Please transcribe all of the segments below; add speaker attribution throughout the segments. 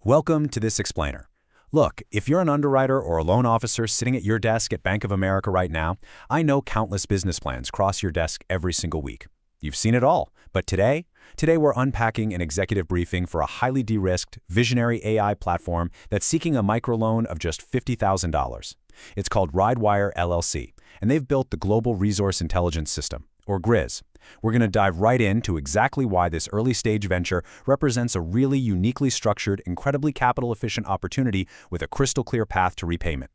Speaker 1: Welcome to this explainer. Look, if you're an underwriter or a loan officer sitting at your desk at Bank of America right now, I know countless business plans cross your desk every single week. You've seen it all, but today we're unpacking an executive briefing for a highly de-risked, visionary AI platform that's seeking a microloan of just $50,000. It's called RideWire LLC, and they've built the Global Resource Intelligence System, or GRIS. We're going to dive right into exactly why this early-stage venture represents a really uniquely structured, incredibly capital-efficient opportunity with a crystal-clear path to repayment.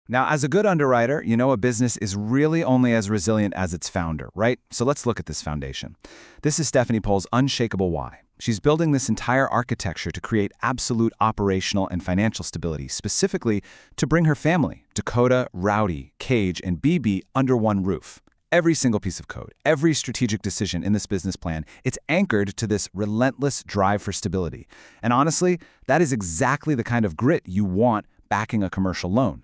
Speaker 2: Now, as a good underwriter, you know a business is really only as resilient as its founder, right? So let's look at this foundation. This is Stephanie Pohl's unshakable why. She's building this entire architecture to create absolute operational and financial stability, specifically to bring her family, Dakota, Rowdy, Cage, and BB under one roof. Every single piece of code, every strategic decision in this business plan, it's anchored to this relentless drive for stability. And honestly, that is exactly the kind of grit you want backing a commercial loan.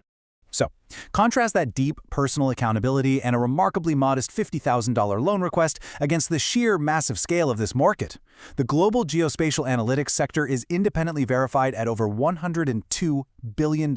Speaker 3: So, contrast that deep personal accountability and a remarkably modest $50,000 loan request against the sheer massive scale of this market. The global geospatial analytics sector is independently verified at over $102 billion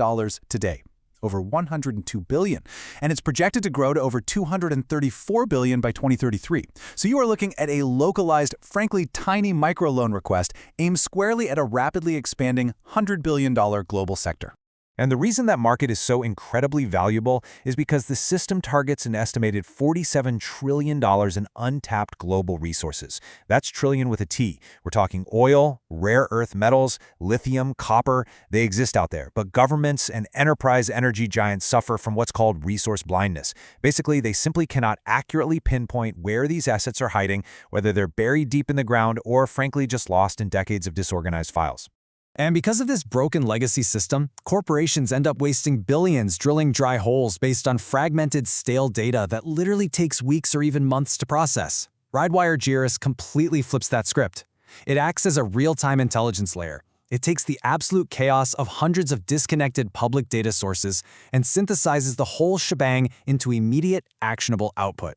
Speaker 3: today. Over $102 billion, and it's projected to grow to over $234 billion by 2033. So you are looking at a localized, frankly tiny microloan request aimed squarely at a rapidly expanding $100 billion global sector.
Speaker 4: And the reason that market is so incredibly valuable is because the system targets an estimated $47 trillion in untapped global resources. That's trillion with a T. We're talking oil, rare earth metals, lithium, copper. They exist out there, but governments and enterprise energy giants suffer from what's called resource blindness. Basically, they simply cannot accurately pinpoint where these assets are hiding, whether they're buried deep in the ground or frankly just lost in decades of disorganized files.
Speaker 3: And because of this broken legacy system, corporations end up wasting billions drilling dry holes based on fragmented, stale data that literally takes weeks or even months to process. RideWire GRIS completely flips that script. It acts as a real-time intelligence layer. It takes the absolute chaos of hundreds of disconnected public data sources and synthesizes the whole shebang into immediate, actionable output.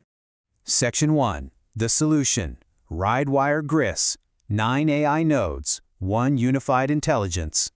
Speaker 1: Section 1. The solution. RideWire GRIS. 9 AI nodes. 1 unified intelligence.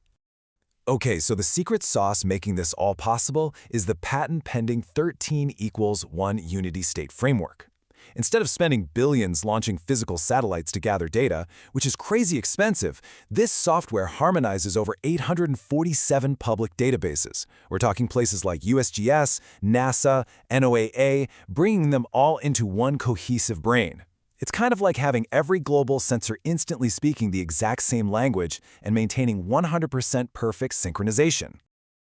Speaker 4: Okay, so the secret sauce making this all possible is the patent-pending 13 equals 1 unity state framework. Instead of spending billions launching physical satellites to gather data, which is crazy expensive, this software harmonizes over 847 public databases. We're talking places like USGS, NASA, NOAA, bringing them all into one cohesive brain. It's kind of like having every global sensor instantly speaking the exact same language and maintaining 100% perfect synchronization.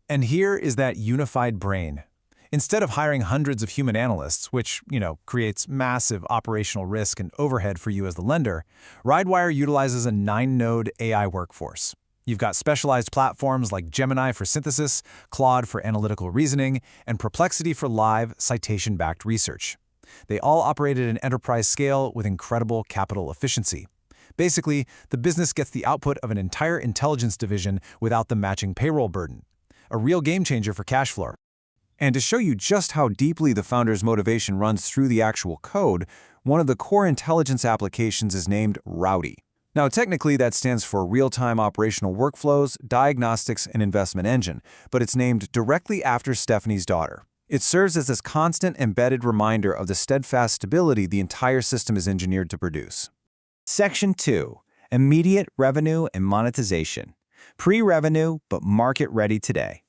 Speaker 3: And here is that unified brain. Instead of hiring hundreds of human analysts, which, creates massive operational risk and overhead for you as the lender, RideWire utilizes a 9-node AI workforce. You've got specialized platforms like Gemini for synthesis, Claude for analytical reasoning, and Perplexity for live, citation-backed research. They all operate at an enterprise scale with incredible capital efficiency. Basically, the business gets the output of an entire intelligence division without the matching payroll burden. A real game changer for cash flow.
Speaker 4: And to show you just how deeply the founder's motivation runs through the actual code, one of the core intelligence applications is named Rowdy. Now, technically, that stands for Real-Time Operational Workflows, Diagnostics, and Investment Engine, but it's named directly after Stephanie's daughter. It serves as this constant embedded reminder of the steadfast stability the entire system is engineered to produce.
Speaker 2: Section 2. Immediate revenue and monetization. Pre-revenue, but market-ready today.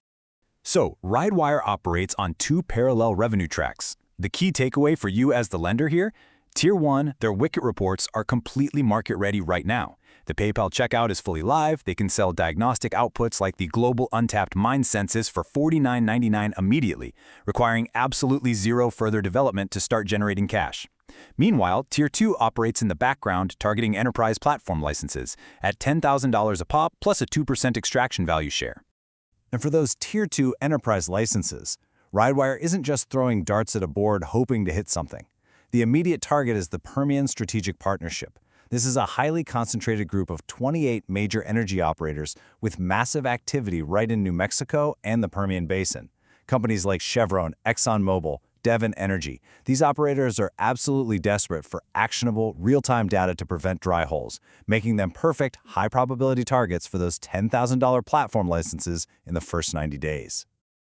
Speaker 1: So, RideWire operates on 2 parallel revenue tracks. The key takeaway for you as the lender here? Tier 1, their Wicket reports are completely market-ready right now. The PayPal checkout is fully live. They can sell diagnostic outputs like the Global Untapped Mine Census for $49.99 immediately, requiring absolutely zero further development to start generating cash. Meanwhile, Tier 2 operates in the background, targeting enterprise platform licenses at $10,000 a pop plus a 2% extraction value share.
Speaker 3: And for those Tier 2 enterprise licenses, RideWire isn't just throwing darts at a board hoping to hit something. The immediate target is the Permian Strategic Partnership. This is a highly concentrated group of 28 major energy operators with massive activity right in New Mexico and the Permian Basin. Companies like Chevron, ExxonMobil,
Speaker 1: Devon Energy. These operators are absolutely desperate for actionable, real-time data to prevent dry holes, making them perfect, high-probability targets for those $10,000 platform licenses in the first 90 days.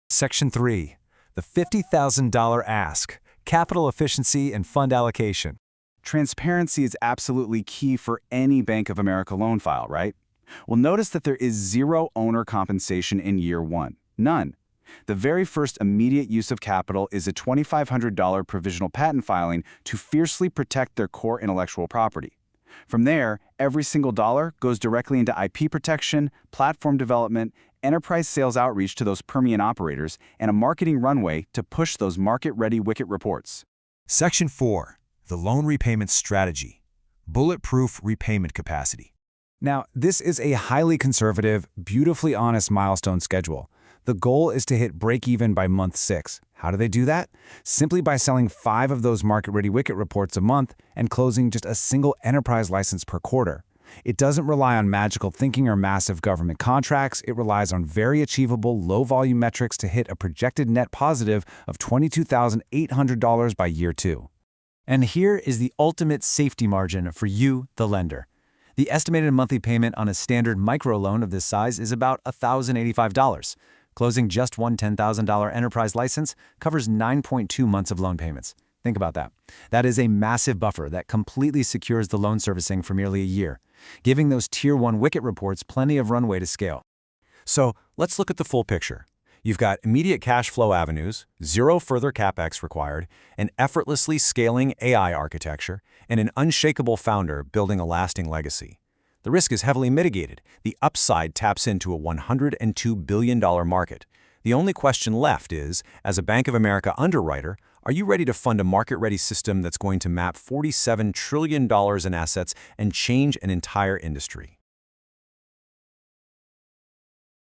Speaker 3: Section 3. The $50,000 ask. Capital efficiency and fund allocation.
Speaker 2: Transparency is absolutely key for any Bank of America loan file, right? Well, notice that there is zero owner compensation in year one. None. The very first immediate use of capital is a $2,500 provisional patent filing to fiercely protect their core intellectual property. From there, every single dollar goes directly into IP protection, platform development, enterprise sales outreach to those Permian operators, and a marketing runway to push those market-ready wicket reports.
Speaker 3: Section 4. The loan repayment strategy. Bulletproof repayment capacity.
Speaker 1: Now, this is a highly conservative, beautifully honest milestone schedule. The goal is to hit break-even by month 6. How do they do that? Simply by selling 5 of those market-ready wicket reports a month and closing just a single enterprise license per quarter. It doesn't rely on magical thinking or massive government contracts. It relies on very achievable, low-volume metrics to hit a projected net positive of $22,800 by year 2. And here is the ultimate safety margin for you, the lender. The estimated monthly payment on a standard microloan of this size is about $1,085. Closing just one $10,000 enterprise license covers 9.2 months of loan payments. Think about that. That is a massive buffer that completely secures the loan servicing for merely a year, giving those Tier 1 wicket reports plenty of runway to scale. So let's look at the full picture. You've got immediate cash flow avenues, zero further CapEx required, an effortlessly scaling AI architecture, and an unshakable founder building a lasting legacy. The risk is heavily mitigated. The upside taps into a $102 billion market. The only question left is, as a Bank of America underwriter, are you ready to fund a market-ready system that's going to map $47 trillion in assets and change an entire industry?